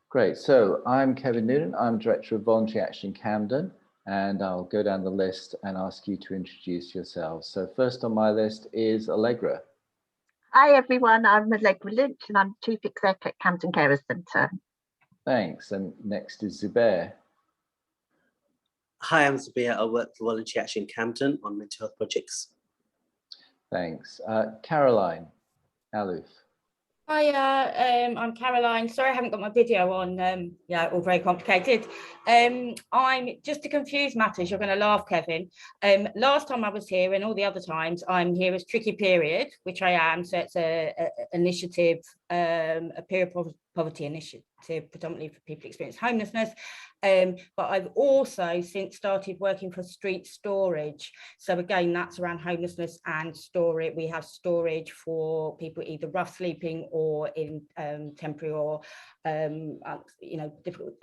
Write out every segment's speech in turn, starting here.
Great. So I'm Kevin Noonan. I'm Director of Voluntary Action Camden, and I'll go down the list and ask you to introduce yourselves. So first on my list is Allegra. Hi everyone, I'm Allegra Lynch and I'm Chief Exec at Camden Carers Centre. Thanks. And next is Zubair. Hi, I'm Zubair. I work for Voluntary Action Camden on mental health projects. Thanks. Caroline Alouf. Hiya, I'm Caroline. Sorry I haven't got my video on. Yeah, all very complicated. I'm just to confuse matters, you're going to laugh, Kevin. Last time I was here and all the other times I'm here as Tricky Period, which I am. So it's a initiative, a period poverty initiative, predominantly for people experiencing homelessness. But I've also since started working for Street Storage. So again, that's around homelessness and storage. We have storage for people either rough sleeping or in temporary or difficult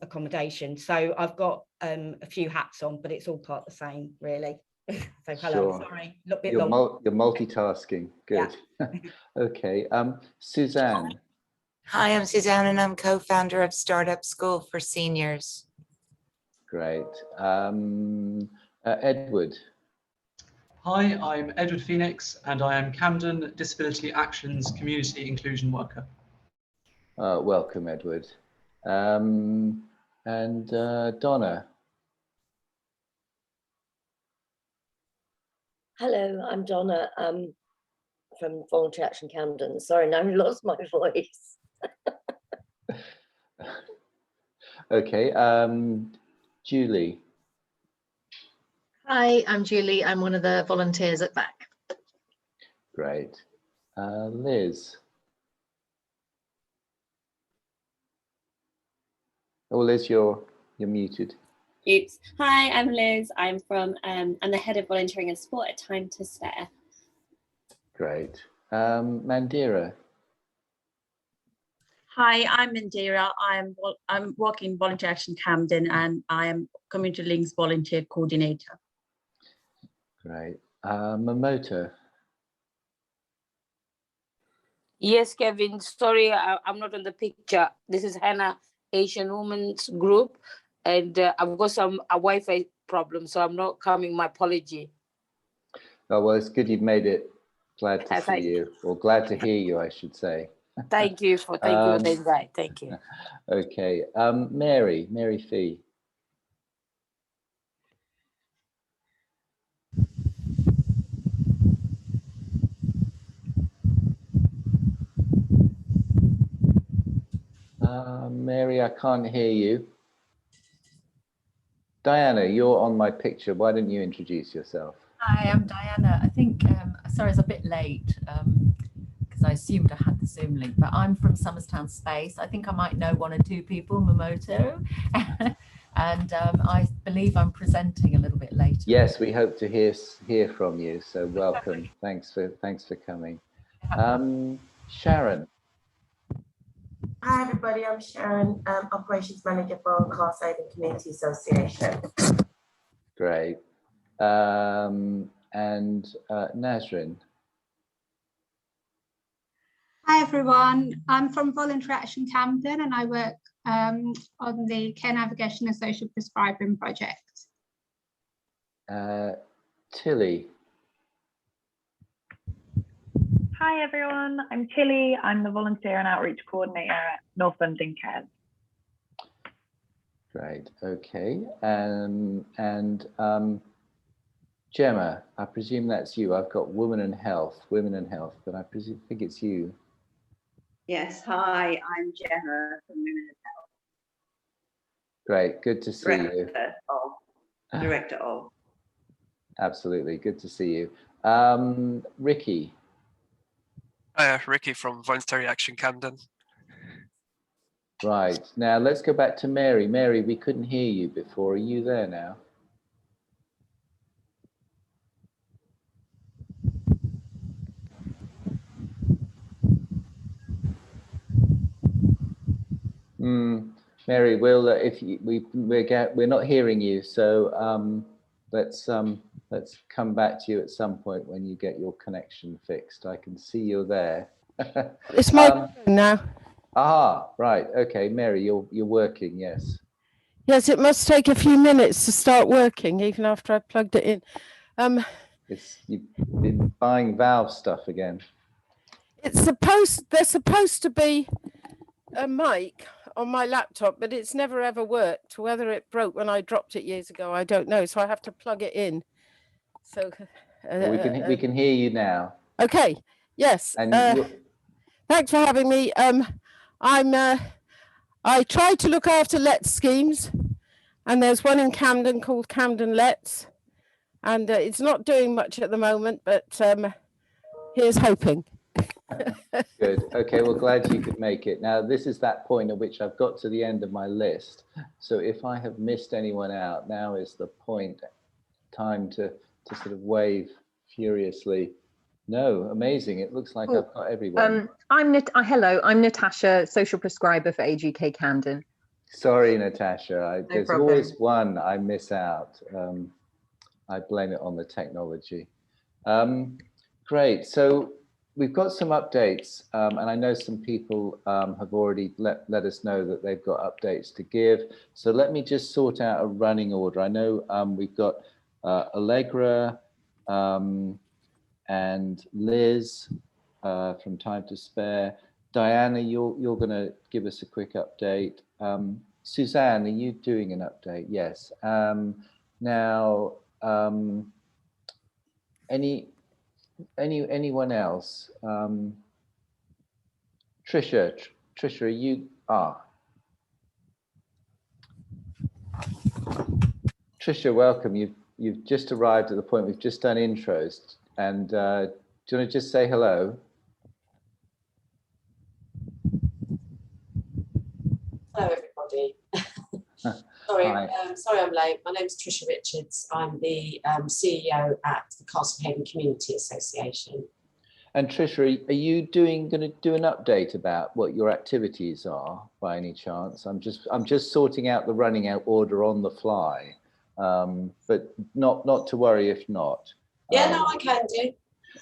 accommodation. So I've got a few hats on, but it's all part of the same, really. So hello, Sure. sorry, a little bit long. You're multitasking. Good. Yeah. Okay. Suzanne. Hi, I'm Suzanne and I'm co-founder of Startup School for Seniors. Great. Edward. Hi, I'm Edward Phoenix and I am Camden Disability Action's Community Inclusion Worker. Welcome, Edward. And Donna. Hello, I'm Donna from Voluntary Action Camden. Sorry, now I lost my voice. Okay, Julie. Hi, I'm Julie. I'm one of the volunteers at BAC. Great. Liz. Oh, Liz, you're muted. Oops. Hi, I'm Liz. I'm the head of volunteering and sport at Time to Spare. Great. Mandira. Hi, I'm Mandira. I'm working Voluntary Action Camden and I am Community Links Volunteer Coordinator. Great. Mamoto. Yes, Kevin. Sorry, I'm not on the picture. This is Hannah, Asian Women's Group, and I've got a Wi-Fi problem, so I'm not coming. My apology. Oh, well, it's good you've made it. Glad to see you, or glad to hear you, I should say. Thank you for the invite. Thank you. Okay, Mary Fee. Mary, I can't hear you. Diana, you're on my picture. Why don't you introduce yourself? Hi, I'm Diana. I think, sorry, it's a bit late because I assumed I had the Zoom link, but I'm from Summerstown Space. I think I might know one or two people, Mamoto, and I believe I'm presenting a little bit later. Yes, we hope to hear from you. So welcome. Thanks for coming. Sharon. Hi everybody, I'm Sharon, Operations Manager for Castlehaven Community Association. Great. And Nazrin. Hi everyone, I'm from Voluntary Action Camden and I work on the Care Navigation and Social Prescribing project. Tilly. Hi everyone, I'm Tilly. I'm the Volunteer and Outreach Coordinator at North London Cares. Great, okay. And Gemma, I presume that's you. I've got Women and Health, but I think it's you. Yes, hi, I'm Gemma from Women and Health. Great, good to see you. Director of. Absolutely, good to see you. Ricky. Hi, Ricky from Voluntary Action Camden. Right, now let's go back to Mary. Mary, we couldn't hear you before. Are you there now? Mary, we'll if we're not hearing you, so let's come back to you at some point when you get your connection fixed. I can see you're there. It's my turn now. Ah, right. Okay, Mary, you're working. Yes. Yes, it must take a few minutes to start working, even after I plugged it in. You've been buying Valve stuff again. There's supposed to be a mic on my laptop, but it's never ever worked. Whether it broke when I dropped it years ago, I don't know. So I have to plug it in. So Well, we can hear you now. Okay. Yes. And thanks for having me. I try to look after Let's schemes, and there's one in Camden called Camden Let's, and it's not doing much at the moment, but here's hoping. Good. Okay, well, glad you could make it. Now, this is that point at which I've got to the end of my list. So if I have missed anyone out, now is the time to sort of wave furiously. No, amazing. It looks like I've got everyone. Hello, I'm Natasha, social prescriber for AGK Camden. Sorry, Natasha. There's problem. always one I miss out. I blame it on the technology. Great. So we've got some updates, and I know some people have already let us know that they've got updates to give. So let me just sort out a running order. I know we've got Allegra and Liz from Time to Spare. Diana, you're going to give us a quick update. Suzanne, are you doing an update? Yes. Now, anyone else? Trisha, are you? Trisha, welcome. You've just arrived at the point. We've just done intros, and do you want to just say hello? Hello, everybody. Sorry I'm late. My name's Trisha Richards. I'm the CEO at the Castlehaven Community Association. And Trisha, are you going to do an update about what your activities are by any chance? I'm just sorting out the running out order on the fly, but not to worry if not. Yeah, no, I can do.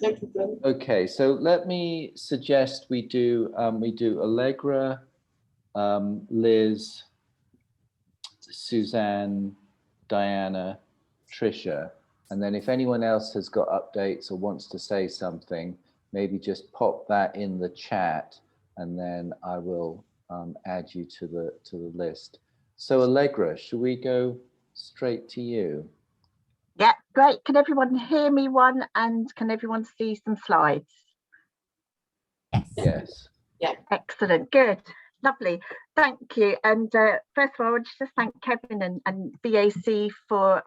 No problem. Okay, so let me suggest we do Allegra, Liz, Suzanne, Diana, Trisha, and then if anyone else has got updates or wants to say something, maybe just pop that in the chat, and then I will add you to the list. So Allegra, should we go straight to you? Yeah, great. Can everyone hear me and can everyone see some slides? Yes. Yeah. Excellent. Good. Lovely. Thank you. And first of all, I want to just thank Kevin and BAC for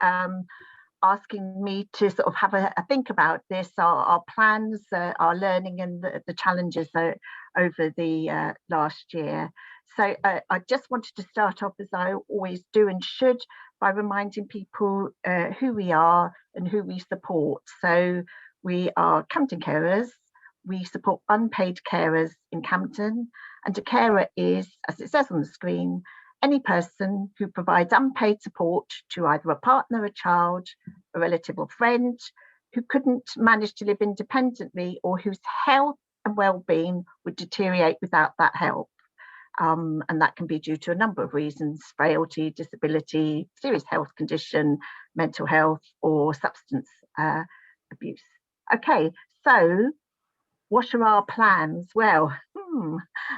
asking me to sort of have a think about this, our plans, our learning and the challenges over the last year. So I just wanted to start off, as I always do and should, by reminding people who we are and who we support. So we are Camden Carers. We support unpaid carers in Camden, and a carer is, as it says on the screen, any person who provides unpaid support to either a partner, a child, a relative or friend who couldn't manage to live independently or whose health and well-being would deteriorate without that help. And that can be due to a number of reasons: frailty, disability, serious health condition, mental health, or substance abuse. Okay, so what are our plans? Well,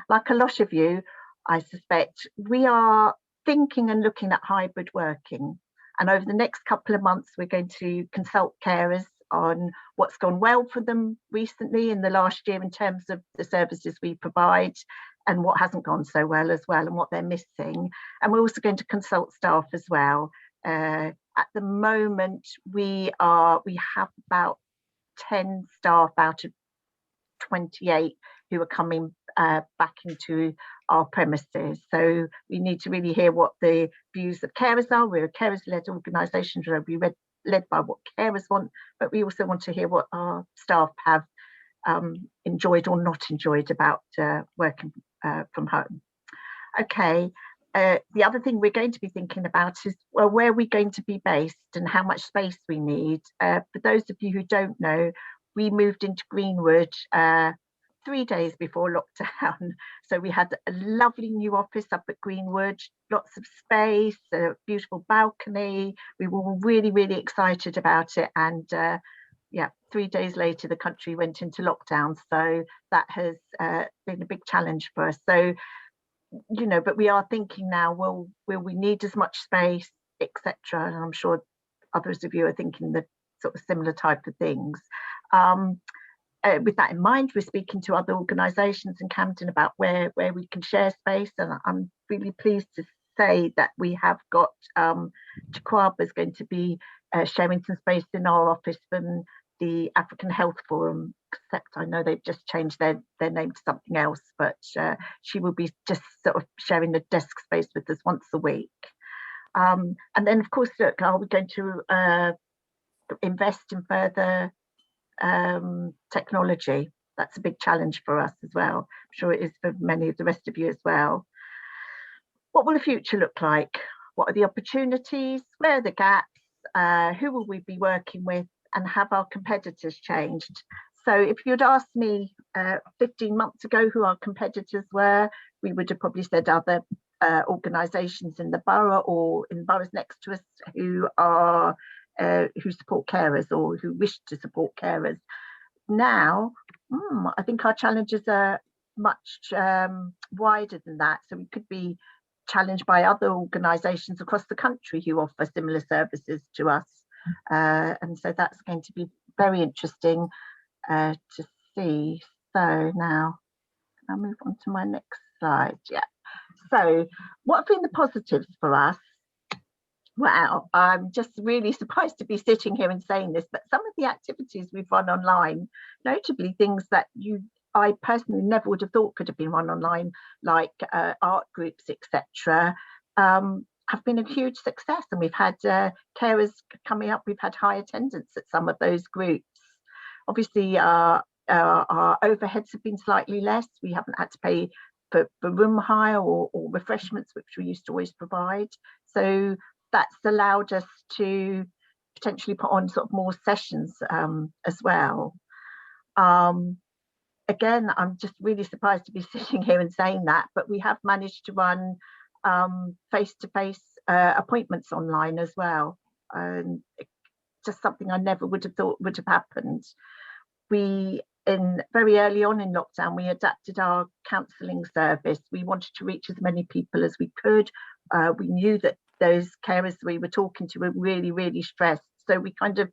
like a lot of you, I suspect, we are thinking and looking at hybrid working. And over the next couple of months, we're going to consult carers on what's gone well for them recently in the last year in terms of the services we provide, and what hasn't gone so well as well, and what they're missing. And we're also going to consult staff as well. At the moment, we have about 10 staff out of 28 who are coming back into our premises. So we need to really hear what the views of carers are. We're a carers-led organisation, so we'll be led by what carers want, but we also want to hear what our staff have enjoyed or not enjoyed about working from home. Okay, the other thing we're going to be thinking about is, well, where are we going to be based and how much space we need. For those of you who don't know, we moved into Greenwood 3 3 days before lockdown. So we had a lovely new office up at Greenwood, lots of space, a beautiful balcony. We were all really, really excited about it. And yeah, 3 days later, the country went into lockdown. So that has been a big challenge for us. So, you know, but we are thinking now, will we need as much space, etc. And I'm sure others of you are thinking the sort of similar type of things. With that in mind, we're speaking to other organisations in Camden about where we can share space, and I'm really pleased to say that we have got Chikwaba is going to be sharing some space in our office from the African Health Forum, except I know they've just changed their name to something else, but she will be just sort of sharing the desk space with us once a week. And then, of course, look, are we going to invest in further technology? That's a big challenge for us as well. I'm sure it is for many of the rest of you as well. What will the future look like? What are the opportunities? Where are the gaps? Who will we be working with? And have our competitors changed? So if you'd asked me 15 months ago who our competitors were, we would have probably said other organisations in the borough or in boroughs next to us who support carers or who wish to support carers. Now, I think our challenges are much wider than that. So we could be challenged by other organisations across the country who offer similar services to us. And so that's going to be very interesting to see. So now, can I move on to my next slide? Yeah. So what have been the positives for us? Well, I'm just really surprised to be sitting here and saying this, but some of the activities we've run online, notably things that I personally never would have thought could have been run online, like art groups, etc., have been a huge success. And we've had carers coming up, we've had high attendance at some of those groups. Obviously, our overheads have been slightly less. We haven't had to pay for room hire or refreshments, which we used to always provide. So that's allowed us to potentially put on sort of more sessions as well. Again, I'm just really surprised to be sitting here and saying that, but we have managed to run face-to-face appointments online as well. Just something I never would have thought would have happened. Very early on in lockdown, we adapted our counselling service. We wanted to reach as many people as we could. We knew that those carers we were talking to were really, really stressed. So we kind of,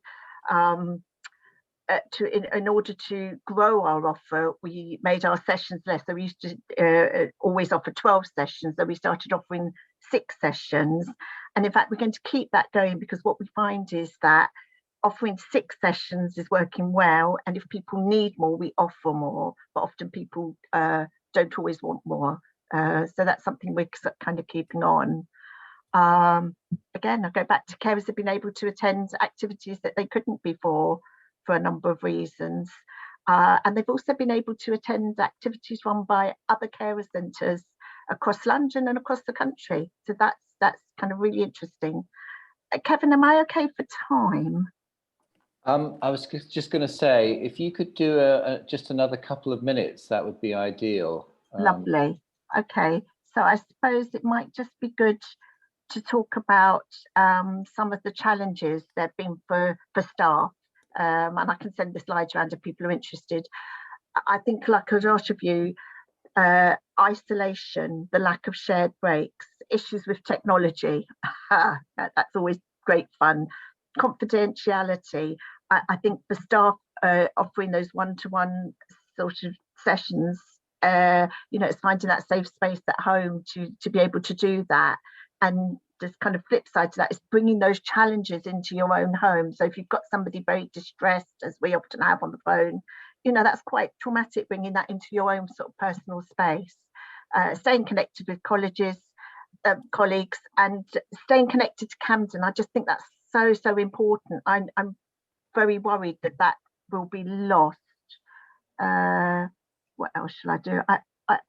in order to grow our offer, we made our sessions less. So we used to always offer 12 sessions. So we started offering 6 sessions. And in fact, we're going to keep that going, because what we find is that offering 6 sessions is working well. And if people need more, we offer more. But often people don't always want more. So that's something we're kind of keeping on. Again, I go back to carers have been able to attend activities that they couldn't before for a number of reasons. And they've also been able to attend activities run by other carer centres across London and across the country. So that's kind of really interesting. Kevin, am I okay for time? I was just going to say, if you could do just another couple of minutes, that would be ideal. Lovely. Okay, so I suppose it might just be good to talk about some of the challenges there have been for staff. And I can send the slides around if people are interested. I think, like a lot of you, isolation, the lack of shared breaks, issues with technology, that's always great fun. Confidentiality, I think for staff offering those one-to-one sort of sessions, it's finding that safe space at home to be able to do that. And this kind of flip side to that is bringing those challenges into your own home. So if you've got somebody very distressed, as we often have on the phone, that's quite traumatic, bringing that into your own sort of personal space. Staying connected with colleagues, and staying connected to Camden. I just think that's so important. I'm very worried that will be lost. What else shall I do?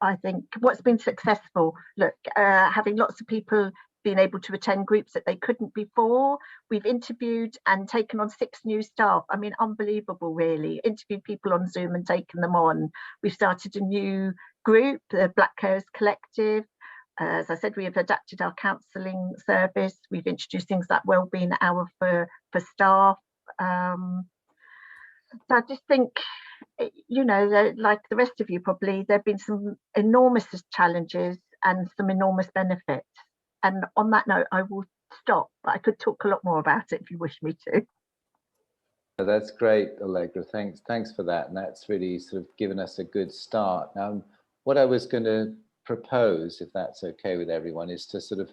I think what's been successful, look, having lots of people been able to attend groups that they couldn't before. We've interviewed and taken on 6 new staff. I mean, unbelievable, really. Interviewed people on Zoom and taken them on. We've started a new group, the Black Carers Collective. As I said, we have adapted our counselling service. We've introduced things like wellbeing hour for staff. So I just think, you know, like the rest of you probably, there have been some enormous challenges and some enormous benefits. And on that note, I will stop, but I could talk a lot more about it if you wish me to. That's great, Allegra. Thanks for that. And that's really sort of given us a good start. What I was going to propose, if that's okay with everyone, is to sort of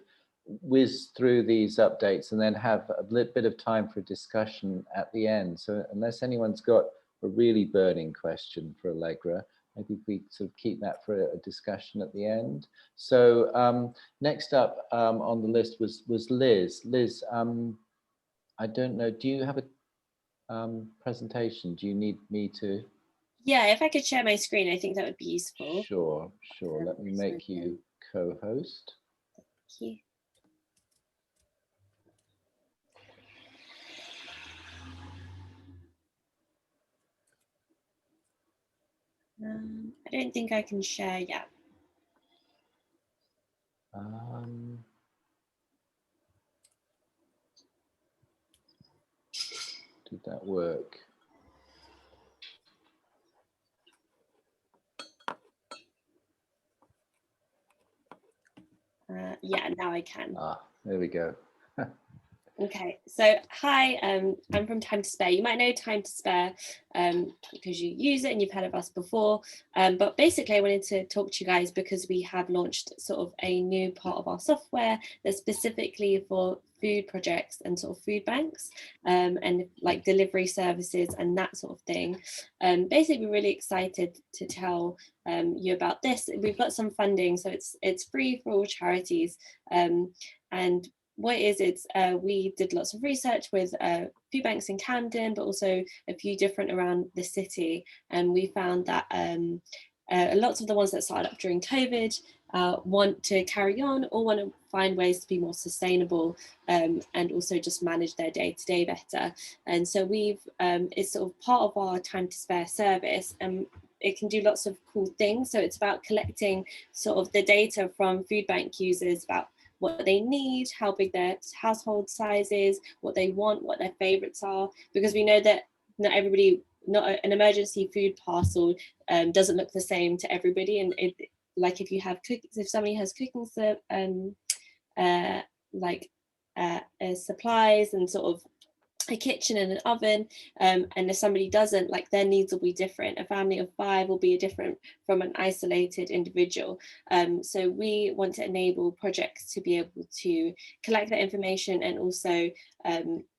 whiz through these updates and then have a bit of time for discussion at the end. So unless anyone's got a really burning question for Allegra, maybe we sort of keep that for a discussion at the end. So next up on the list was Liz. Liz, I don't know, do you have a presentation? Do you need me to? Yeah, if I could share my screen, I think that would be useful. Sure. Let me make you co-host. Thank you. I don't think I can share yet. Did that work? Yeah, now I can. There we go. Okay, so hi, I'm from Time to Spare. You might know Time to Spare because you use it and you've heard of us before. But basically, I wanted to talk to you guys because we have launched sort of a new part of our software that's specifically for food projects and sort of food banks and like delivery services and that sort of thing. Basically, we're really excited to tell you about this. We've got some funding, so it's free for all charities, and what it is, we did lots of research with food banks in Camden, but also a few different around the city. And we found that lots of the ones that started up during COVID want to carry on or want to find ways to be more sustainable and also just manage their day-to-day better. And so it's sort of part of our Time to Spare service. And it can do lots of cool things. So it's about collecting sort of the data from food bank users about what they need, how big their household size is, what they want, what their favorites are, because we know that not an emergency food parcel doesn't look the same to everybody. And like if somebody has cooking supplies and sort of a kitchen and an oven, and if somebody doesn't, like their needs will be different. A family of 5 will be different from an isolated individual. So we want to enable projects to be able to collect that information and also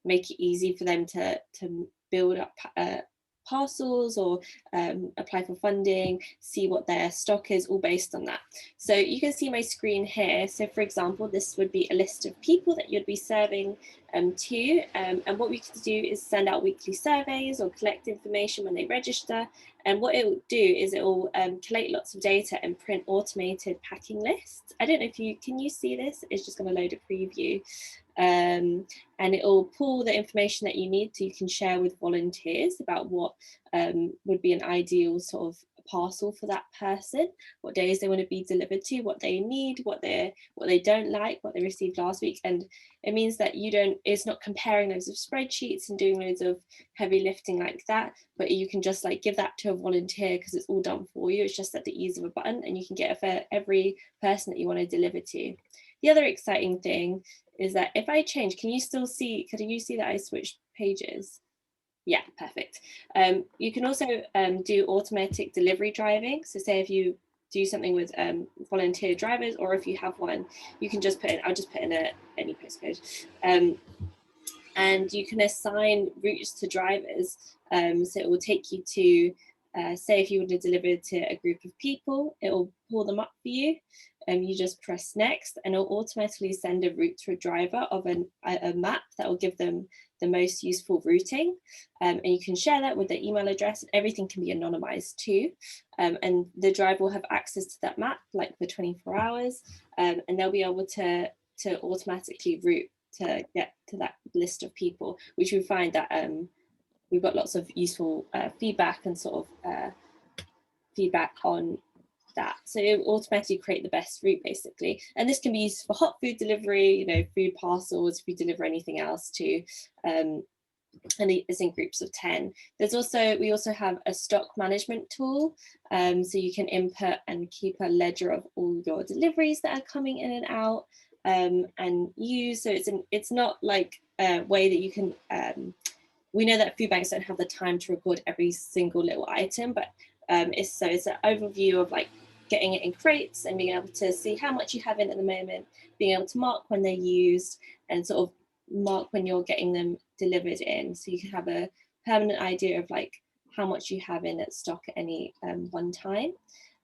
make it easy for them to build up parcels or apply for funding, see what their stock is, all based on that. So you can see my screen here. So for example, this would be a list of people that you'd be serving to, and what we could do is send out weekly surveys or collect information when they register. And what it will do is it will collate lots of data and print automated packing lists. I don't know if can you see this? It's just going to load a preview. And it will pull the information that you need so you can share with volunteers about what would be an ideal sort of parcel for that person, what days they want to be delivered to, what they need, what they don't like, what they received last week. And it means that it's not comparing loads of spreadsheets and doing loads of heavy lifting like that, but you can just like give that to a volunteer because it's all done for you. It's just at the ease of a button, and you can get it for every person that you want to deliver to. The other exciting thing is that if I change, can you see that I switched pages? Yeah, perfect. You can also do automatic delivery driving. So say if you do something with volunteer drivers, or if you have one, you can just I'll just put in any postcode. And you can assign routes to drivers. So it will take you to, say if you want to deliver to a group of people, it will pull them up for you. You just press next and it'll automatically send a route to a driver of a map that will give them the most useful routing. And you can share that with their email address. Everything can be anonymized too. And the driver will have access to that map like for 24 hours. And they'll be able to to automatically route to get to that list of people, which we find that we've got lots of useful feedback and sort of feedback on that. So it will automatically create the best route basically. And this can be used for hot food delivery, you know, food parcels, if you deliver anything else to, and it's in groups of 10. There's also, we also have a stock management tool. So you can input and keep a ledger of all your deliveries that are coming in and out and use. So it's not like a way that you can, we know that food banks don't have the time to record every single little item, but it's an overview of like getting it in crates and being able to see how much you have in at the moment, being able to mark when they're used and sort of mark when you're getting them delivered in. So you can have a permanent idea of like how much you have in at stock at any one time.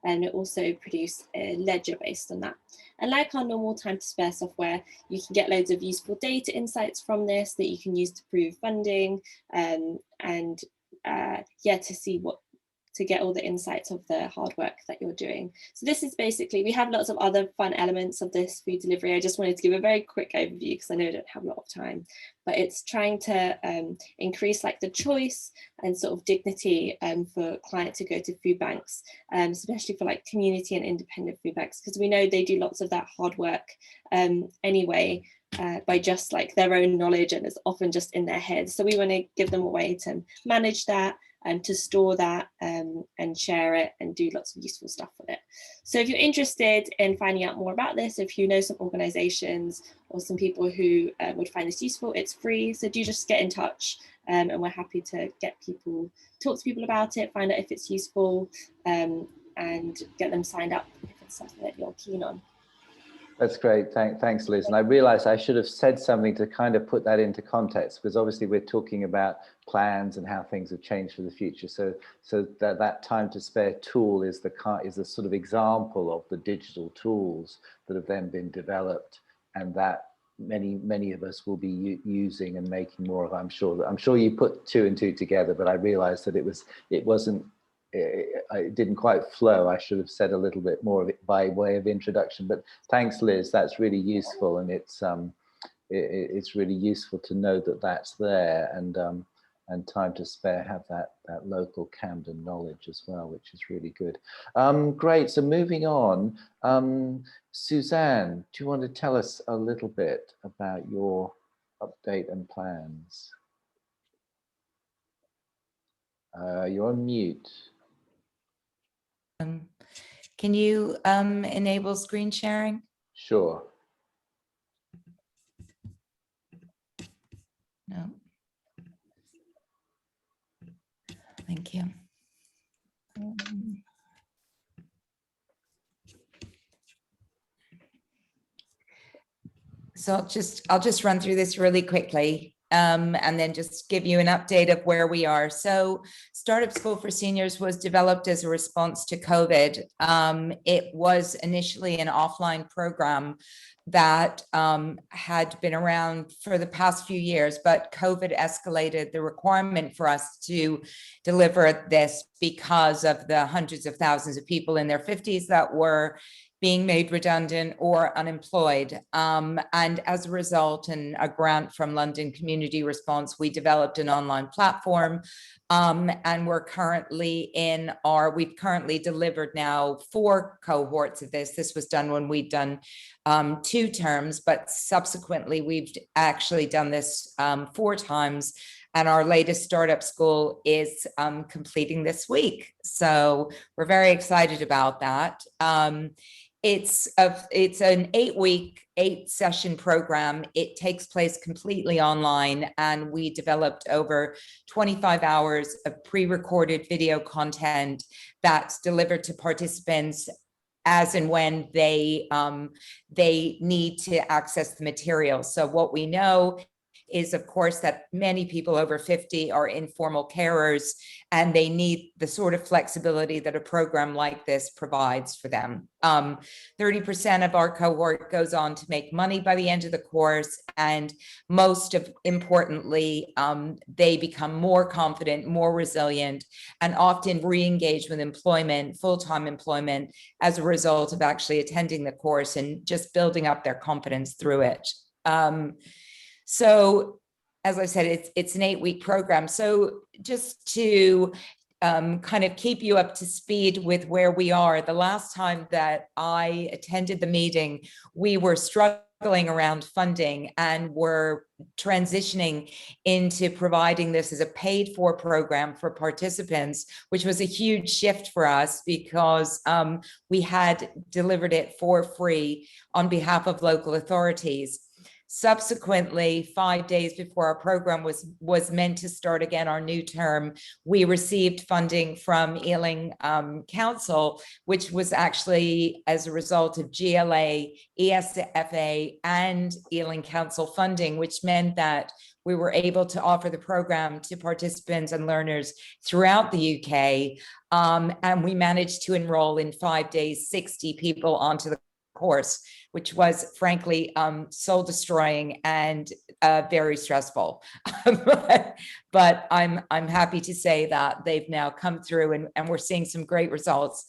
And it also produce a ledger based on that. And like our normal time to spare software, you can get loads of useful data insights from this that you can use to prove funding yeah, to see to get all the insights of the hard work that you're doing. So this is basically, we have lots of other fun elements of this food delivery. I just wanted to give a very quick overview because I know I don't have a lot of time, but it's trying to increase like the choice and sort of dignity for clients to go to food banks, especially for like community and independent food banks, because we know they do lots of that hard work anyway, by just like their own knowledge, and it's often just in their heads. So we want to give them a way to manage that and to store that and share it and do lots of useful stuff with it. So if you're interested in finding out more about this, if you know some organizations or some people who would find this useful, it's free. So do just get in touch and we're happy to talk to people about it, find out if it's useful and get them signed up if it's something that you're keen on. That's great. Thanks, Liz. And I realized I should have said something to kind of put that into context, because obviously we're talking about plans and how things have changed for the future. So that time to spare tool is the sort of example of the digital tools that have then been developed, and that many of us will be using and making more of. I'm sure you put two and two together, but I realized that it didn't quite flow. I should have said a little bit more of it by way of introduction, but thanks, Liz. That's really useful, and it's really useful to know that that's there, and time to spare have that local Camden knowledge as well, which is really good. Great. So moving on, Suzanne, do you want to tell us a little bit about your update and plans? You're on mute. Can you enable screen sharing? Sure. No. Thank you. So I'll just run through this really quickly. And then just give you an update of where we are. So Startup School for Seniors was developed as a response to COVID. It was initially an offline program that had been around for the past few years, but COVID escalated the requirement for us to deliver this because of the hundreds of thousands of people in their 50s that were being made redundant or unemployed. And as a result, and a grant from London Community Response, we developed an online platform. And we've currently delivered now 4 cohorts of this. This was done when we'd done 2 terms, but subsequently we've actually done this 4 times. And our latest startup school is completing this week. So we're very excited about that. It's an 8-week, 8-session program. It takes place completely online, and we developed over 25 hours of pre-recorded video content that's delivered to participants as and when they need to access the material. So what we know is, of course, that many people over 50 are informal carers, and they need the sort of flexibility that a program like this provides for them. 30% of our cohort goes on to make money by the end of the course, and importantly, they become more confident, more resilient, and often re-engage with employment, full-time employment, as a result of actually attending the course and just building up their confidence through it. So, as I said, it's an 8-week program. So just to kind of keep you up to speed with where we are, the last time that I attended the meeting, we were struggling around funding and were transitioning into providing this as a paid-for program for participants, which was a huge shift for us because we had delivered it for free on behalf of local authorities. Subsequently, 5 days before our program was meant to start again, our new term, we received funding from Ealing Council, which was actually as a result of GLA, ESFA, and Ealing Council funding, which meant that we were able to offer the program to participants and learners throughout the UK. And we managed to enroll in 5 days, 60 people onto the course, which was frankly soul destroying and very stressful. But I'm happy to say that they've now come through and we're seeing some great results.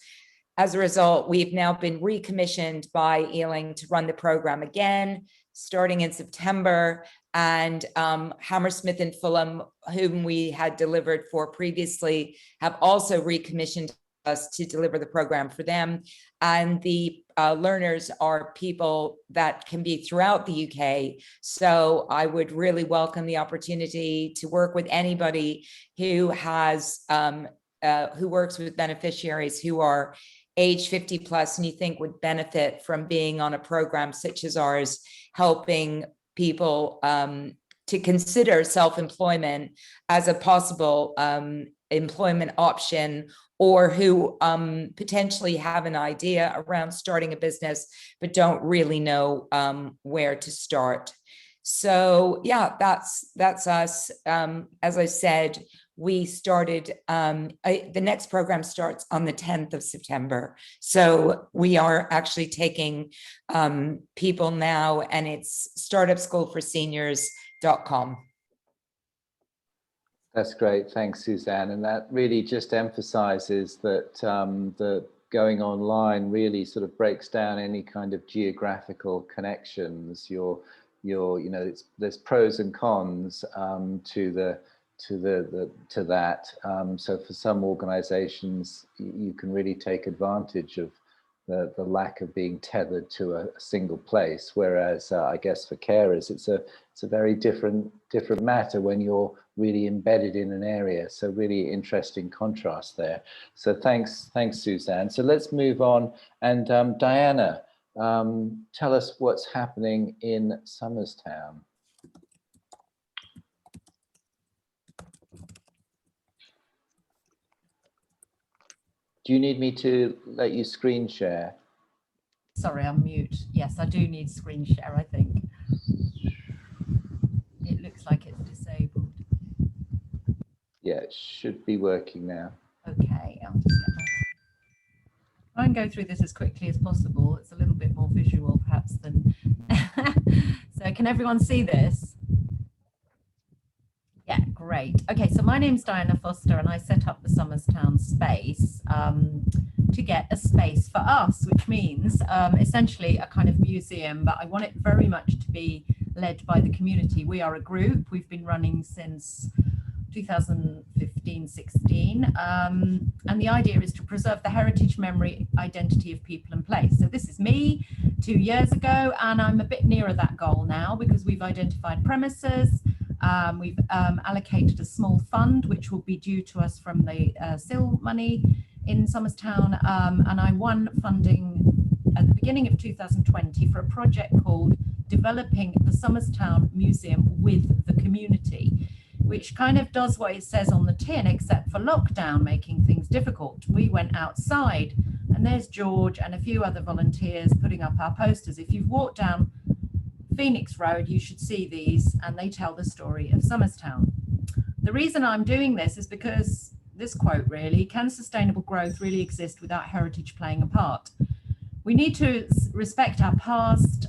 As a result, we've now been recommissioned by Ealing to run the program again, starting in September. And Hammersmith and Fulham, whom we had delivered for previously, have also recommissioned us to deliver the program for them. And the learners are people that can be throughout the UK. So I would really welcome the opportunity to work with anybody who has, who works with beneficiaries who are age 50 plus and you think would benefit from being on a program such as ours, helping people to consider self-employment as a possible employment option, or who potentially have an idea around starting a business but don't really know where to start. So yeah, that's us. As I said, we started, the next program starts on the 10th of September. So we are actually taking people now, and it's startupschoolforseniors.com. That's great. Thanks, Suzanne. And that really just emphasizes that the going online really sort of breaks down any kind of geographical connections. You know, there's pros and cons to that. So for some organizations, you can really take advantage of the lack of being tethered to a single place. Whereas I guess for carers, it's a very different matter when you're really embedded in an area. So really interesting contrast there. So thanks Suzanne. So let's move on. And Diana, tell us what's happening in Summerstown. Do you need me to let you screen share? Sorry, I'm mute. Yes, I do need screen share, I think. It looks like it's disabled. Yeah, it should be working now. Okay, I'll just get my... try and go through this as quickly as possible. It's a little bit more visual perhaps than... So can everyone see this? Yeah, great. Okay, so my name's Diana Foster and I set up the Summerstown Space to get a space for us, which means essentially a kind of museum, but I want it very much to be led by the community. We are a group. We've been running since 2015-16, and the idea is to preserve the heritage, memory, identity of people and place. So this is me 2 years ago, and I'm a bit nearer that goal now because we've identified premises. We've allocated a small fund which will be due to us from the SIL money in Summerstown, and I won funding at the beginning of 2020 for a project called Developing the Summerstown Museum with the Community, which kind of does what it says on the tin, except for lockdown making things difficult. We went outside, and there's George and a few other volunteers putting up our posters. If you've walked down Phoenix Road, you should see these, and they tell the story of Summerstown. The reason I'm doing this is because this quote really, can sustainable growth really exist without heritage playing a part? We need to respect our past,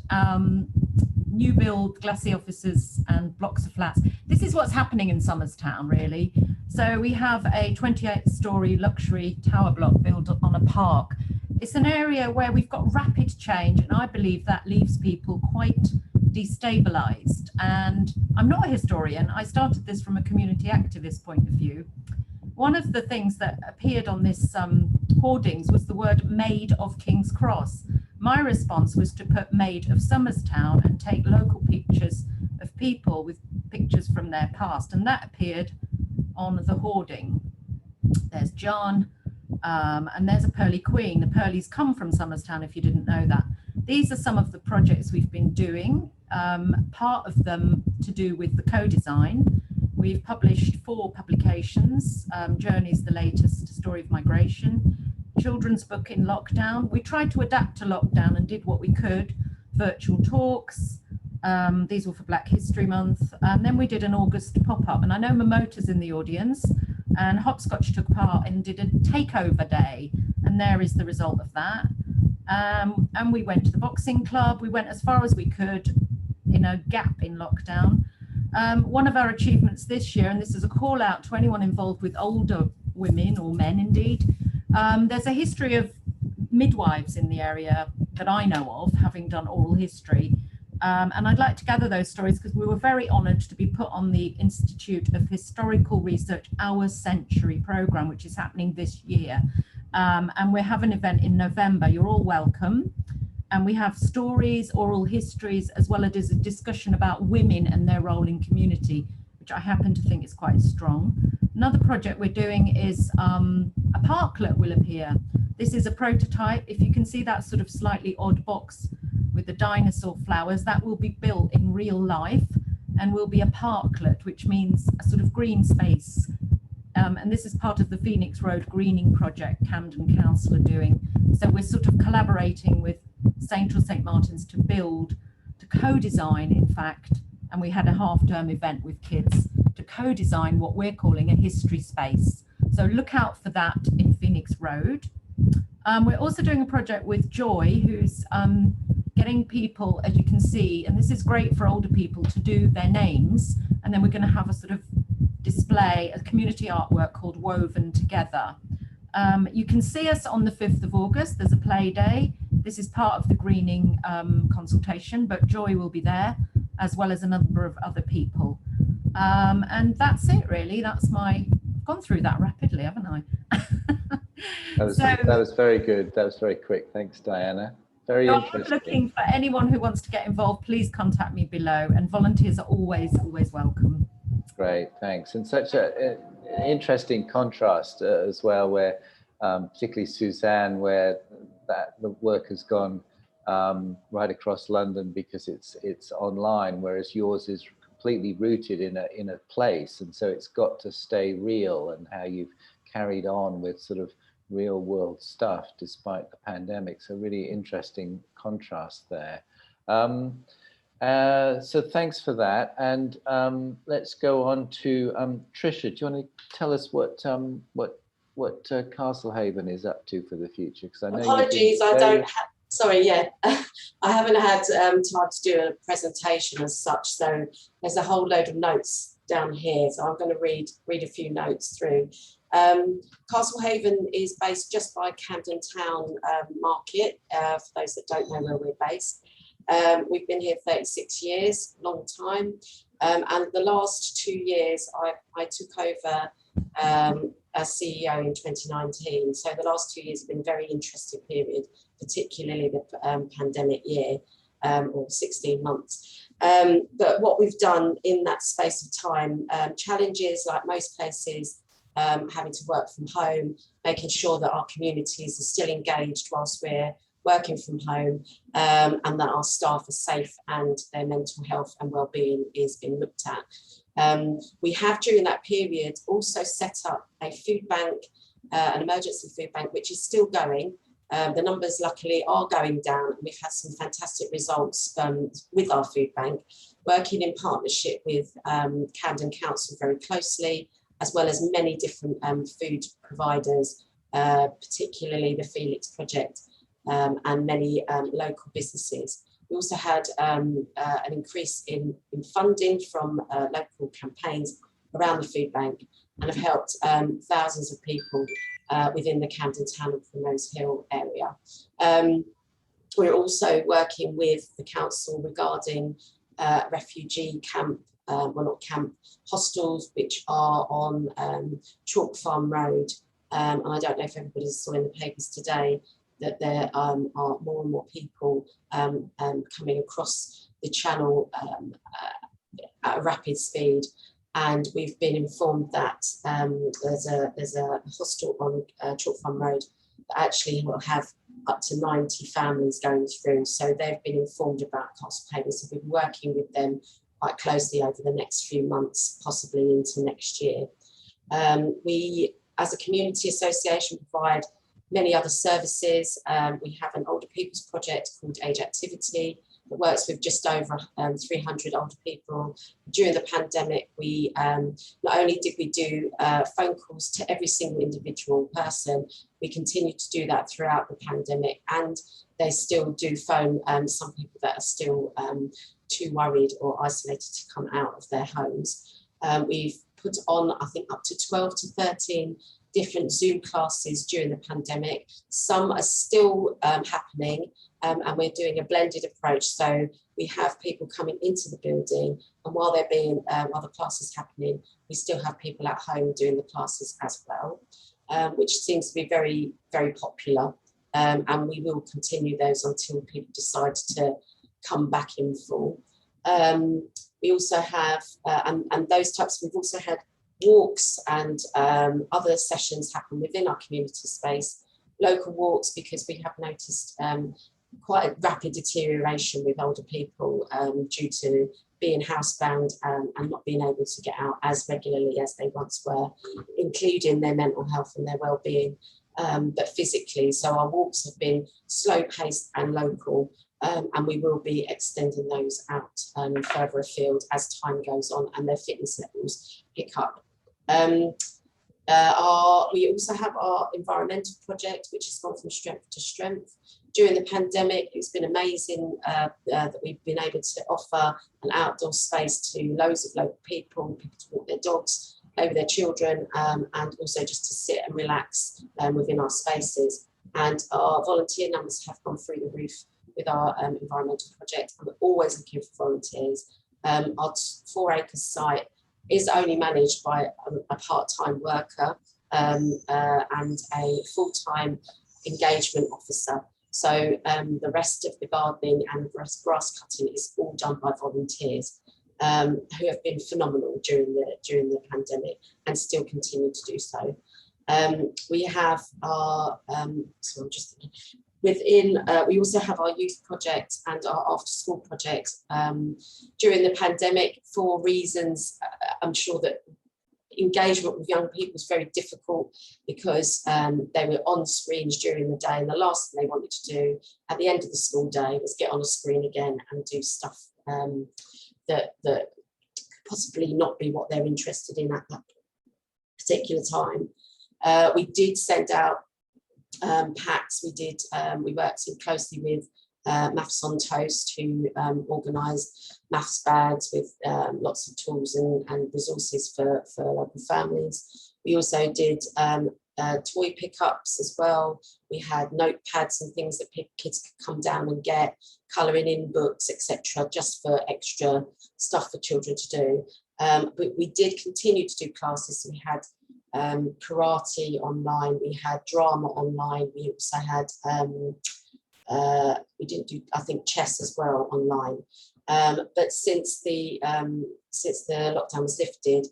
new build glacier offices and blocks of flats. This is what's happening in Summerstown really. So we have a 28-story luxury tower block built on a park. It's an area where we've got rapid change, and I believe that leaves people quite destabilized. And I'm not a historian. I started this from a community activist point of view. One of the things that appeared on this hoardings was the word "Maid of King's Cross." My response was to put "Maid of Summerstown" and take local pictures of people with pictures from their past, and that appeared on the hoarding. There's John, and there's a Pearly Queen. The Pearlies come from Summerstown, if you didn't know that. These are some of the projects we've been doing, part of them to do with the co-design. We've published 4 publications, Journeys, the latest, Story of Migration, children's book in lockdown. We tried to adapt to lockdown and did what we could, virtual talks. These were for Black History Month. And then we did an August pop-up, and I know Momota's in the audience, and Hopscotch took part and did a takeover day, and there is the result of that. And we went to the boxing club. We went as far as we could in a gap in lockdown. One of our achievements this year, and this is a call out to anyone involved with older women or men indeed, there's a history of midwives in the area that I know of, having done oral history. And I'd like to gather those stories because we were very honoured to be put on the Institute of Historical Research Our Century programme, which is happening this year. And we have an event in November. You're all welcome. And we have stories, oral histories, as well as a discussion about women and their role in community, which I happen to think is quite strong. Another project we're doing is a parklet will appear. This is a prototype. If you can see that sort of slightly odd box with the dinosaur flowers, that will be built in real life and will be a parklet, which means a sort of green space. And this is part of the Phoenix Road greening project Camden Council are doing. So we're sort of collaborating with St Martin's to build, to co-design in fact, and we had a half-term event with kids to co-design what we're calling a history space. So look out for that in Phoenix Road. We're also doing a project with Joy, who's getting people, as you can see, and this is great for older people, to do their names, and then we're going to have a sort of display, a community artwork called Woven Together. You can see us on the 5th of August. There's a play day. This is part of the greening consultation, but Joy will be there, as well as a number of other people. And that's it, really. That's my, I've gone through that rapidly, haven't I? That was very good. That was very quick. Thanks, Diana. Very interesting. I'm looking for anyone who wants to get involved. Please contact me below, and volunteers are always welcome. Great, thanks. And such an interesting contrast as well, where particularly Suzanne, where the work has gone right across London because it's online, whereas yours is completely rooted in a place, and so it's got to stay real, and how you've carried on with sort of real world stuff despite the pandemic. So really interesting contrast there. So thanks for that, and let's go on to Tricia. Do you want to tell us what Castlehaven is up to for the future? Because I know apologies, I don't have. Sorry, yeah, I haven't had time to do a presentation as such. So there's a whole load of notes down here. So I'm going to read a few notes through. Castlehaven is based just by Camden Town Market. For those that don't know where we're based. We've been here 36 years, long time, and the last 2 years I took over as CEO in 2019. So the last 2 years have been a very interesting period, particularly the pandemic year, or 16 months. But what we've done in that space of time, challenges like most places, having to work from home, making sure that our communities are still engaged whilst we're working from home, and that our staff are safe and their mental health and well-being is being looked at. We have during that period also set up a food bank, an emergency food bank, which is still going, The numbers luckily are going down, and we've had some fantastic results with our food bank, working in partnership with Camden Council very closely, as well as many different food providers, particularly the Felix Project and many local businesses. We also had an increase in funding from local campaigns around the food bank, and have helped thousands of people within the Camden Town and Primrose Hill area. We're also working with the council regarding refugee camp, well not camp, hostels, which are on Chalk Farm Road. And I don't know if everybody saw in the papers today that there are more and more people coming across the channel at a rapid speed. And we've been informed that there's a hostel on Chalk Farm Road that actually will have up to 90 families going through. So they've been informed about cost payments, and we've been working with them quite closely over the next few months, possibly into next year. We, as a community association, provide many other services. We have an older people's project called Age Activity that works with just over 300 older people. During the pandemic, we not only did we do phone calls to every single individual person, we continued to do that throughout the pandemic, and they still do phone some people that are still too worried or isolated to come out of their homes. We've put on, I think, up to 12 to 13 different Zoom classes during the pandemic. Some are still happening, and we're doing a blended approach. So we have people coming into the building, and while the class is happening, we still have people at home doing the classes as well, which seems to be very, very popular. And we will continue those until people decide to come back in full. We also have, and those types, we've also had walks and other sessions happen within our community space, local walks, because we have noticed quite a rapid deterioration with older people due to being housebound and not being able to get out as regularly as they once were, including their mental health and their well-being, but physically. So our walks have been slow-paced and local, and we will be extending those out further afield as time goes on and their fitness levels pick up. We also have our environmental project, which has gone from strength to strength. During the pandemic, it's been amazing that we've been able to offer an outdoor space to loads of local people to walk their dogs, over their children, and also just to sit and relax within our spaces. And our volunteer numbers have gone through the roof with our environmental project, and we're always looking for volunteers. Our 4 acre site is only managed by a part-time worker and a full-time engagement officer. So the rest of the gardening and the rest grass cutting is all done by volunteers who have been phenomenal during the pandemic and still continue to do so. We have our, so I'm just thinking, within, we also have our youth project and our after school project. During the pandemic, for reasons, I'm sure that engagement with young people was very difficult because they were on screens during the day, and the last thing they wanted to do at the end of the school day was get on a screen again and do stuff that could possibly not be what they're interested in at that particular time. We did send out packs. We worked in closely with Maths on Toast, who organised maths bags with lots of tools and resources for local families. We also did toy pickups as well. We had notepads and things that kids could come down and get, colouring in books, etc., just for extra stuff for children to do. But we did continue to do classes. So we had karate online, we had drama online, we also had we didn't do, I think, chess as well online. But since the lockdown was lifted,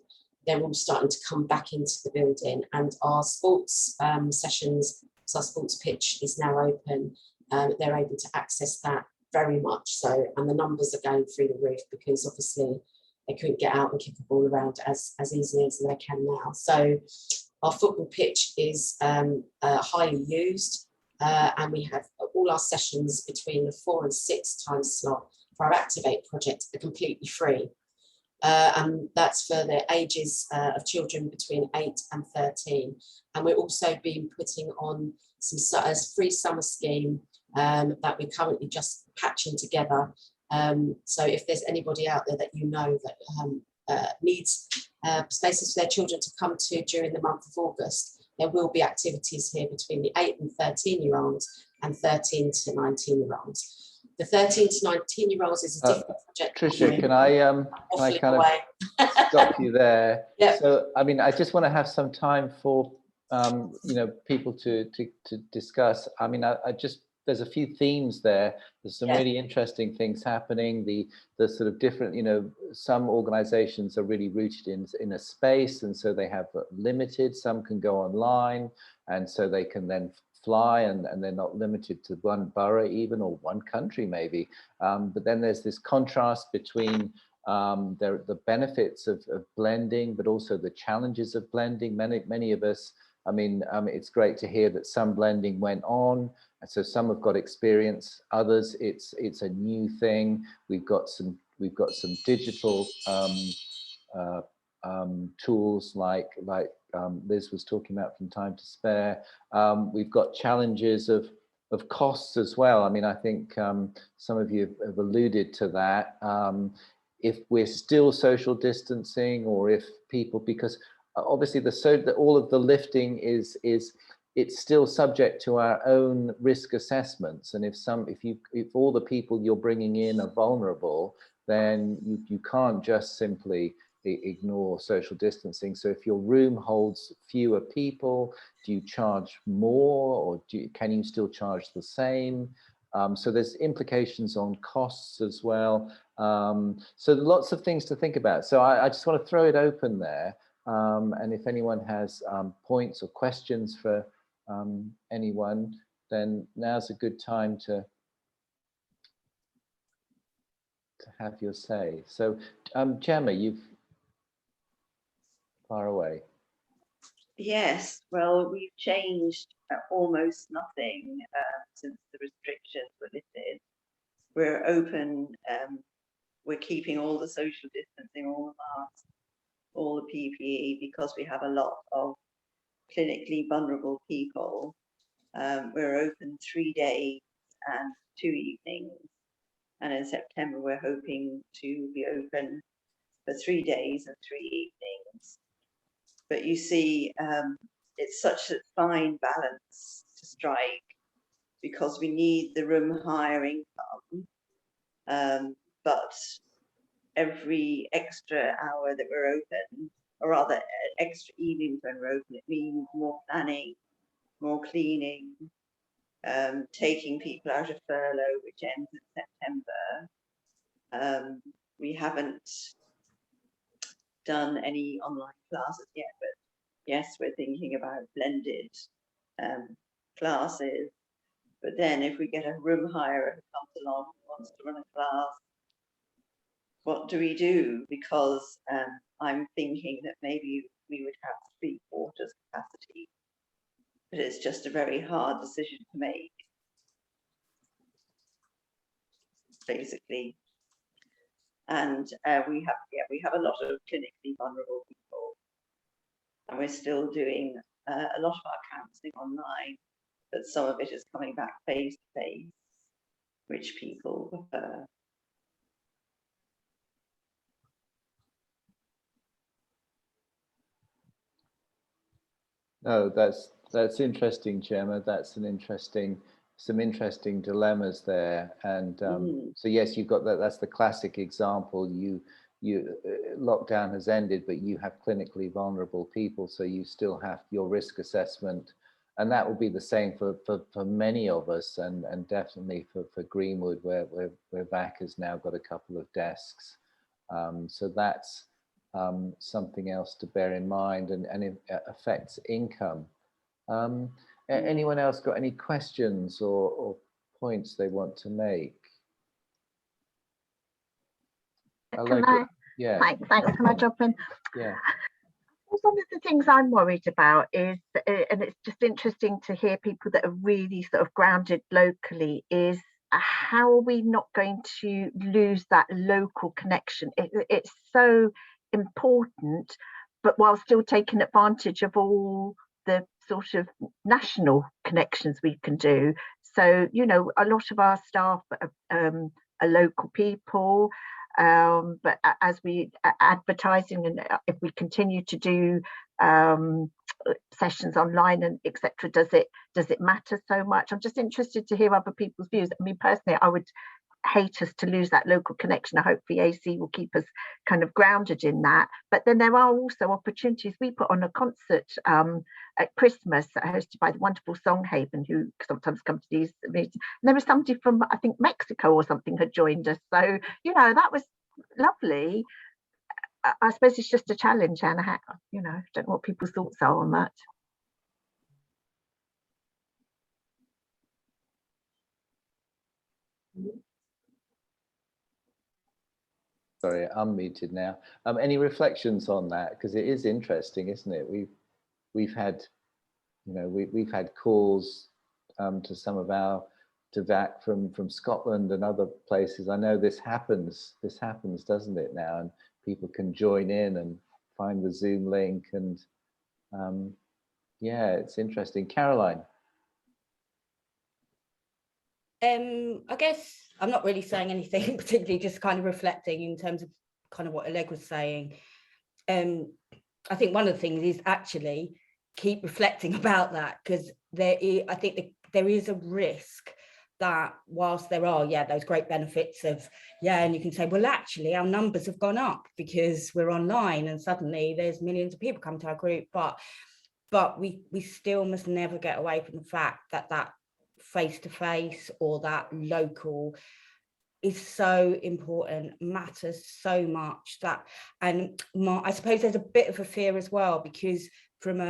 they're all starting to come back into the building, and our sports sessions, so our sports pitch is now open. They're able to access that very much so, and the numbers are going through the roof because obviously they couldn't get out and kick a ball around as easily as they can now. So our football pitch is highly used. and we have all our sessions between the 4 and 6 time slot for our Activate project are completely free. And that's for the ages of children between 8 and 13. And we're also been putting on some free summer scheme that we're currently just patching together. So if there's anybody out there that you know that needs spaces for their children to come to during the month of August, there will be activities here between the 8 and 13-year-olds and 13 to 19-year-olds. The 13 to 19-year-olds is a different project. Tricia, can I kind of stop you there? Yep. So, I mean, I just want to have some time for, you know, people to discuss. I mean, there's a few themes there. There's some really interesting things happening. The sort of different, you know, some organizations are really rooted in a space, and so they have limited. Some can go online, and so they can then fly, and they're not limited to one borough even, or one country maybe. But then there's this contrast between the benefits of blending, but also the challenges of blending. Many of us, I mean, it's great to hear that some blending went on, and so some have got experience. Others, it's a new thing. We've got some digital tools like Liz was talking about from Time to Spare. We've got challenges of costs as well. I mean, I think some of you have alluded to that. If we're still social distancing, or if people, because obviously all of the lifting is it's still subject to our own risk assessments. And if all the people you're bringing in are vulnerable, then you can't just simply ignore social distancing. So if your room holds fewer people, do you charge more, or can you still charge the same? So there's implications on costs as well. So lots of things to think about. So I just want to throw it open there. And if anyone has points or questions for anyone, then now's a good time to have your say. So Gemma, you've far away. Yes, well, we've changed almost nothing since the restrictions were lifted. We're open, we're keeping all the social distancing, all the masks, all the PPE, because we have a lot of clinically vulnerable people. We're open 3 days and 2 evenings. And in September, we're hoping to be open for 3 days and 3 evenings. But you see, it's such a fine balance to strike, because we need the room hire income, but every extra hour that we're open, or rather extra evenings when we're open, it means more planning, more cleaning, taking people out of furlough, which ends in September. We haven't done any online classes yet, but yes, we're thinking about blended classes. But then if we get a room hirer who comes along and wants to run a class, what do we do? Because I'm thinking that maybe we would have 3/4 capacity, but it's just a very hard decision to make, basically. And we have a lot of clinically vulnerable people, and we're still doing a lot of our counselling online, but some of it is coming back face to face, which people prefer. No, that's interesting, Gemma. That's some interesting dilemmas there. And so yes, you've got that. That's the classic example. Lockdown has ended, but you have clinically vulnerable people, so you still have your risk assessment, and that will be the same for many of us, and definitely for Greenwood, where VAC has now got a couple of desks. So that's something else to bear in mind, and it affects income. Anyone else got any questions or points they want to make? Yeah. Thanks. Can I jump in? Yeah. One of the things I'm worried about is, and it's just interesting to hear people that are really sort of grounded locally, is how are we not going to lose that local connection? It's so important, but while still taking advantage of all the sort of national connections we can do. So, you know, a lot of our staff are local people, but as we advertising, and if we continue to do sessions online and etc., does it matter so much? I'm just interested to hear other people's views. I mean, personally, I would hate us to lose that local connection. I hope VAC will keep us kind of grounded in that. But then there are also opportunities. We put on a concert at Christmas hosted by the wonderful Songhaven, who sometimes come to these meetings. And there was somebody from, I think, Mexico or something had joined us. So, you know, that was lovely. I suppose it's just a challenge, and you know, don't know what people's thoughts are on that. Sorry, I'm muted now. Any reflections on that? Because it is interesting, isn't it? We've had, you know, we've had calls to some of our VAC from Scotland and other places. I know this happens, doesn't it now? And people can join in and find the Zoom link, and yeah, it's interesting. Caroline. I guess I'm not really saying anything particularly, just kind of reflecting in terms of kind of what Oleg was saying. I think one of the things is actually keep reflecting about that, because I think there is a risk that whilst there are, those great benefits of, and you can say, well, actually our numbers have gone up because we're online and suddenly there's millions of people come to our group, but we still must never get away from the fact that face-to-face or that local is so important, matters so much. That, and I suppose there's a bit of a fear as well, because from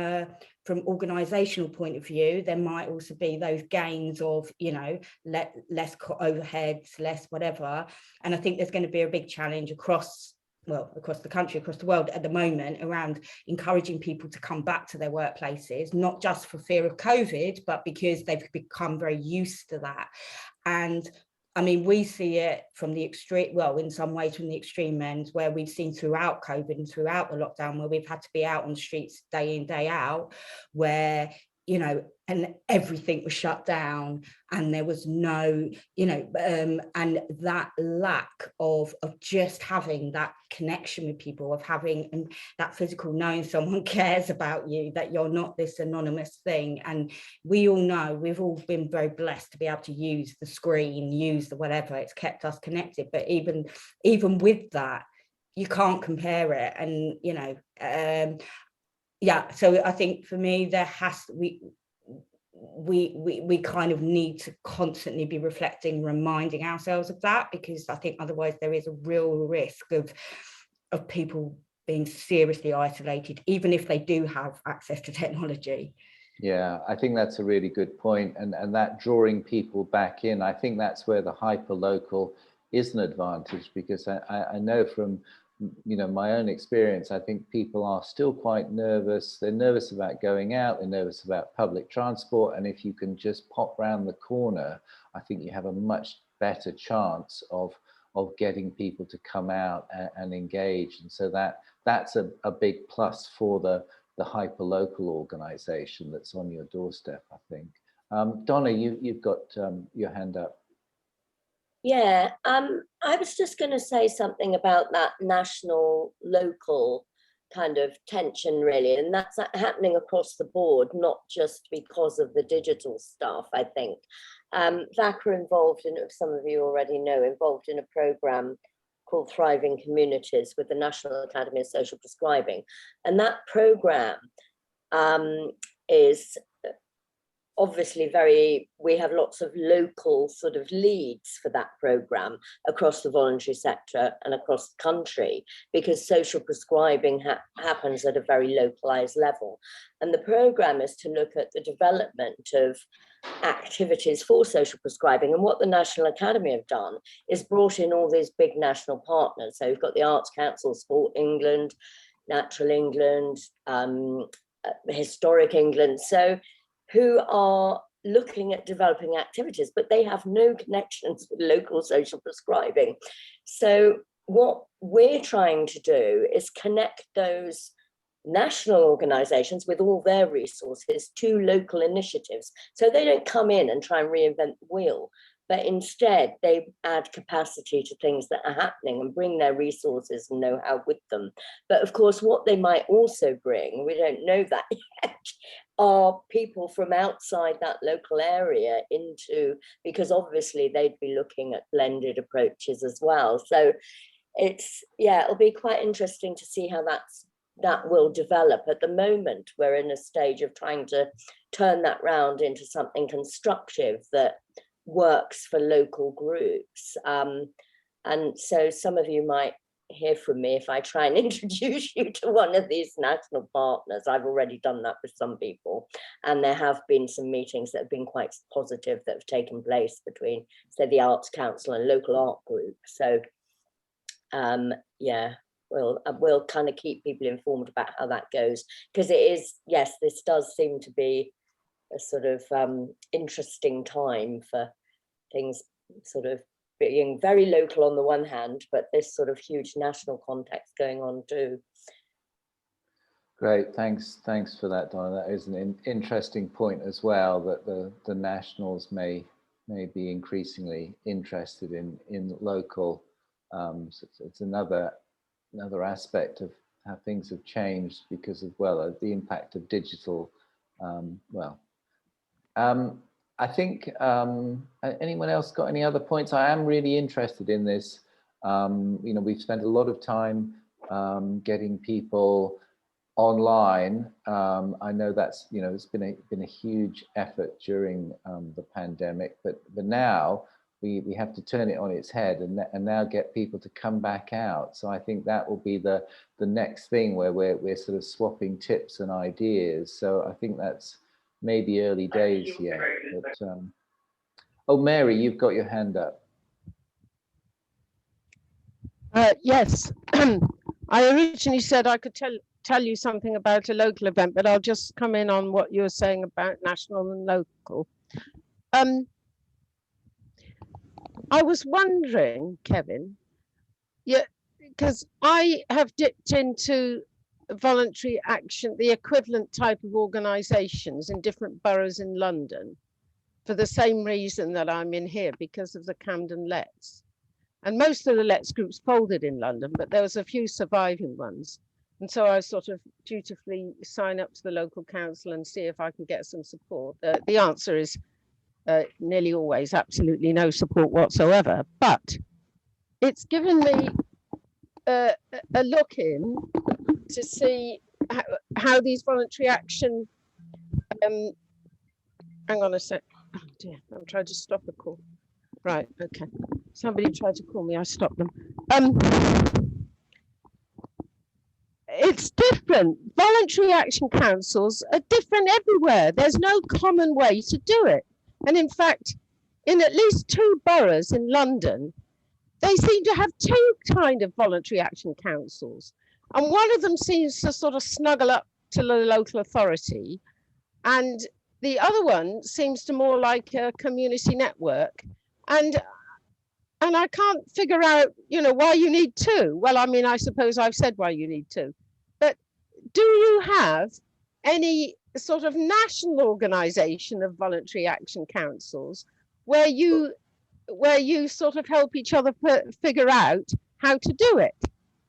organizational point of view, there might also be those gains of, you know, less overheads, less whatever. And I think there's going to be a big challenge across the country, across the world at the moment, around encouraging people to come back to their workplaces, not just for fear of COVID, but because they've become very used to that. And I mean, we see it from the extreme, well, in some ways from the extreme end, where we've seen throughout COVID and throughout the lockdown, where we've had to be out on the streets day in, day out, where, you know, and everything was shut down and there was no, you know, and that lack of just having that connection with people, of having that physical knowing someone cares about you, that you're not this anonymous thing. And we all know, we've all been very blessed to be able to use the screen, use the whatever, it's kept us connected. But even with that, you can't compare it. And, you know, so I think for me, there has to, we kind of need to constantly be reflecting, reminding ourselves of that, because I think otherwise there is a real risk of people being seriously isolated, even if they do have access to technology. Yeah, I think that's a really good point, and that drawing people back in, I think that's where the hyperlocal is an advantage, because I know from, you know, my own experience, I think people are still quite nervous. They're nervous about going out, they're nervous about public transport, and if you can just pop round the corner, I think you have a much better chance of getting people to come out and engage. And so that's a big plus for the hyperlocal organization that's on your doorstep, I think. Donna, you've got your hand up. Yeah, I was just going to say something about that national local kind of tension, really, and that's happening across the board, not just because of the digital stuff. I think VAC are involved in, if some of you already know, involved in a program called Thriving Communities with the National Academy of Social Prescribing, and that program is obviously we have lots of local sort of leads for that program across the voluntary sector and across the country, because social prescribing happens at a very localized level. And the program is to look at the development of activities for social prescribing. And what the National Academy have done is brought in all these big national partners. So we've got the Arts Council, Sport England, Natural England, Historic England, so who are looking at developing activities, but they have no connections with local social prescribing. So what we're trying to do is connect those national organizations with all their resources to local initiatives. So they don't come in and try and reinvent the wheel, but instead they add capacity to things that are happening and bring their resources and know-how with them. But of course, what they might also bring, we don't know that yet, are people from outside that local area into, because obviously they'd be looking at blended approaches as well. So it's, yeah, it'll be quite interesting to see how that will develop. At the moment, we're in a stage of trying to turn that round into something constructive that works for local groups. And so some of you might hear from me if I try and introduce you to one of these national partners. I've already done that with some people, and there have been some meetings that have been quite positive that have taken place between, say, the Arts Council and local art groups. So yeah, we'll kind of keep people informed about how that goes, because it is, yes, this does seem to be a sort of interesting time for things sort of being very local on the one hand, but this sort of huge national context going on too. Great, thanks for that, Donna. That is an interesting point as well, that the nationals may be increasingly interested in local. So it's another aspect of how things have changed because of, well, the impact of digital. I think, anyone else got any other points? I am really interested in this. You know, we've spent a lot of time getting people online. I know that's, you know, it's been a huge effort during the pandemic, but now we have to turn it on its head and now get people to come back out. So I think that will be the next thing where we're sort of swapping tips and ideas. So I think that's maybe early days yet. But, oh, Mary, you've got your hand up. Yes, I originally said I could tell you something about a local event, but I'll just come in on what you were saying about national and local. I was wondering, Kevin, yeah, because I have dipped into voluntary action, the equivalent type of organisations in different boroughs in London, for the same reason that I'm in here, because of the Camden Lets. And most of the Let's groups folded in London, but there was a few surviving ones. And so I sort of dutifully sign up to the local council and see if I can get some support. The answer is nearly always absolutely no support whatsoever, but it's given me a look in to see how these voluntary action, hang on a sec, oh dear, I'm trying to stop a call. Right, okay, somebody tried to call me, I stopped them. It's different. Voluntary action councils are different everywhere. There's no common way to do it. And in fact, in at least 2 boroughs in London, they seem to have 2 kind of voluntary action councils. And one of them seems to sort of snuggle up to the local authority. And the other one seems to more like a community network. And I can't figure out, you know, why you need 2. Well, I mean, I suppose I've said why you need 2. But do you have any sort of national organization of voluntary action councils where you sort of help each other figure out how to do it?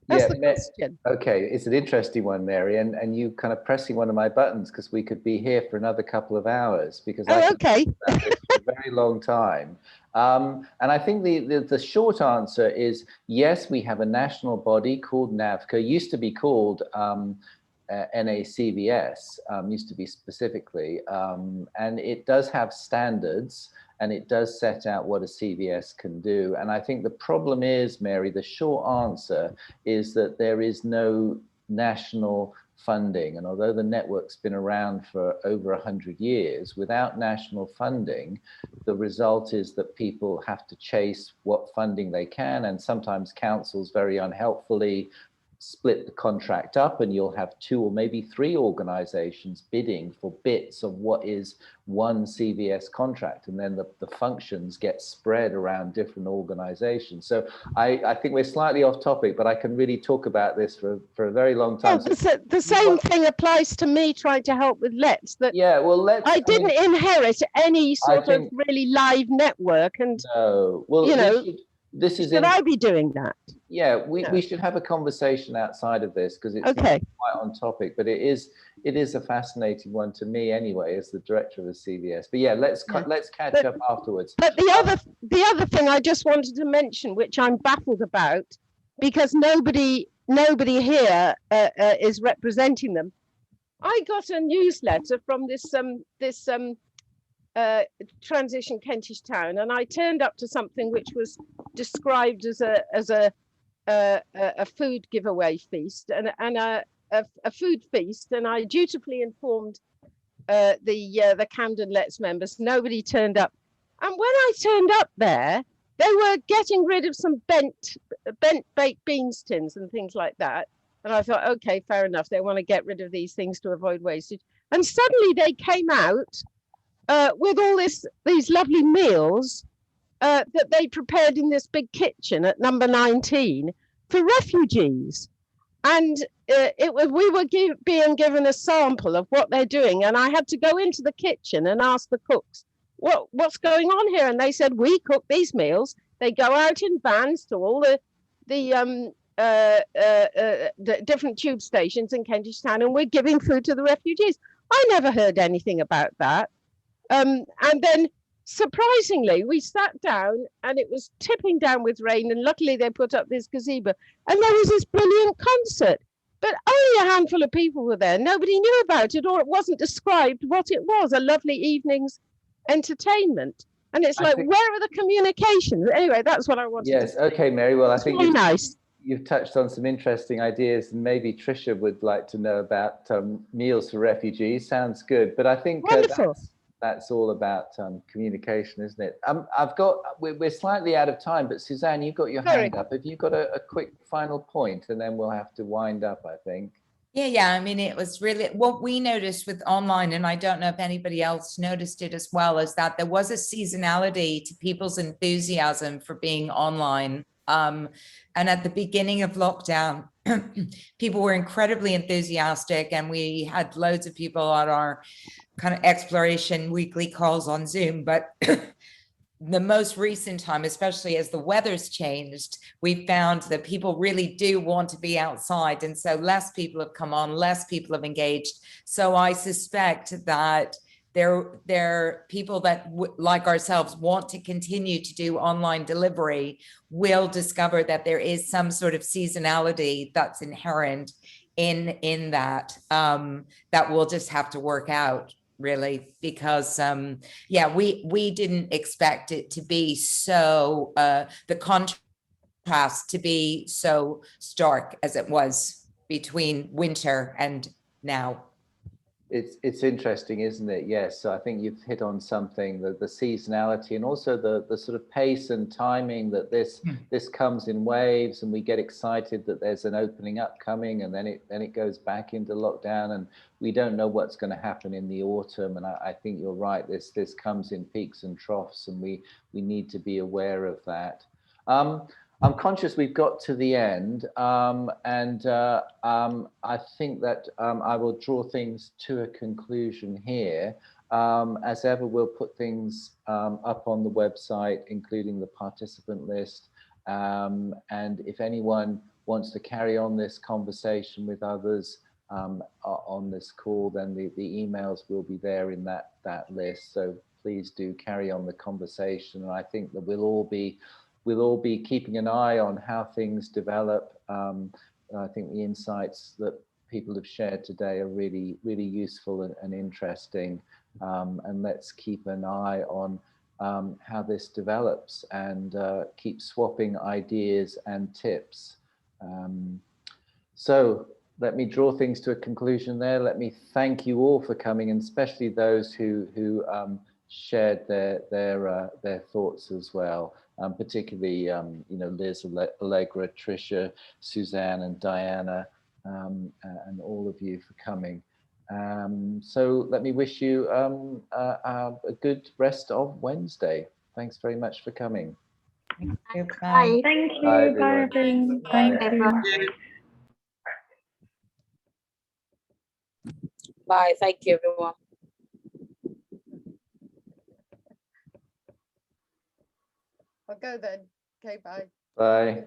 That's the question. Okay, it's an interesting one, Mary, and you kind of pressing one of my buttons, because we could be here for another couple of hours, because I could talk about this for a very long time. And I think the short answer is yes, we have a national body called NAVCA, used to be called NACVS, used to be specifically, and it does have standards, and it does set out what a CVS can do. And I think the problem is, Mary, the short answer is that there is no national funding. And although the network's been around for over 100 years, without national funding, the result is that people have to chase what funding they can, and sometimes councils very unhelpfully split the contract up, and you'll have 2 or maybe 3 organizations bidding for bits of what is one CVS contract, and then the functions get spread around different organizations. So I think we're slightly off topic, but I can really talk about this for a very long time. Yeah, the same thing applies to me trying to help with Let's. That yeah, well, Let's. I didn't inherit any sort of really live network, and no, well, you know, should I be doing that? Yeah, we should have a conversation outside of this, because it's not quite on topic, but it is a fascinating one to me anyway, as the director of the CVS. But yeah, let's catch up afterwards. But the other thing I just wanted to mention, which I'm baffled about, because nobody here is representing them. I got a newsletter from this transition Kentish town, and I turned up to something which was described as a food giveaway feast and a food feast, and I dutifully informed the Camden Let's members. Nobody turned up, and when I turned up there, they were getting rid of some bent baked beans tins and things like that, and I thought, okay, fair enough, they want to get rid of these things to avoid wastage. And suddenly they came out with all these lovely meals that they prepared in this big kitchen at number 19 for refugees. And we were being given a sample of what they're doing. And I had to go into the kitchen and ask the cooks, what's going on here? And they said, we cook these meals. They go out in vans to all the different tube stations in Kentish Town, and we're giving food to the refugees. I never heard anything about that. And then surprisingly, we sat down and it was tipping down with rain, and luckily they put up this gazebo and there was this brilliant concert, but only a handful of people were there. Nobody knew about it, or it wasn't described what it was, a lovely evening's entertainment. And it's where are the communications? Anyway, that's what I wanted to say. Okay, Mary. Well, I think really nice. You've touched on some interesting ideas, and maybe Tricia would like to know about meals for refugees. Sounds good. But I think that's all about communication, isn't it? We're slightly out of time, but Suzanne, you've got your hand up. Have you got a quick final point, and then we'll have to wind up, I think. Yeah. I mean, it was really what we noticed with online, and I don't know if anybody else noticed it as well, is that there was a seasonality to people's enthusiasm for being online. And at the beginning of lockdown, people were incredibly enthusiastic, and we had loads of people on our kind of exploration weekly calls on Zoom. But the most recent time, especially as the weather's changed, we found that people really do want to be outside. And so less people have come on, less people have engaged. So I suspect that there are people that, like ourselves, want to continue to do online delivery will discover that there is some sort of seasonality that's inherent in that, that we'll just have to work out, really, because we didn't expect it to be so the contrast to be so stark as it was between winter and now. It's interesting, isn't it? Yes. So I think you've hit on something, the seasonality, and also the sort of pace and timing that this comes in waves, and we get excited that there's an opening up coming, and then it goes back into lockdown, and we don't know what's going to happen in the autumn. And I think you're right. This comes in peaks and troughs, and we need to be aware of that. I'm conscious we've got to the end, and I think that I will draw things to a conclusion here. As ever, we'll put things up on the website, including the participant list. And if anyone wants to carry on this conversation with others on this call, then the emails will be there in that list. So please do carry on the conversation. And I think that we'll all be keeping an eye on how things develop. I think the insights that people have shared today are really, really useful and interesting. And let's keep an eye on how this develops, and keep swapping ideas and tips. So let me draw things to a conclusion there. Let me thank you all for coming, and especially those who shared their thoughts as well. particularly, you know, Liz, Allegra, Tricia, Suzanne, and Diana, and all of you for coming. So let me wish you a good rest of Wednesday. Thanks very much for coming. Bye. Thank you. Bye, Bye, everyone. everyone. Thank you. Bye. Thank you, everyone. I'll go then. Okay, bye. Bye.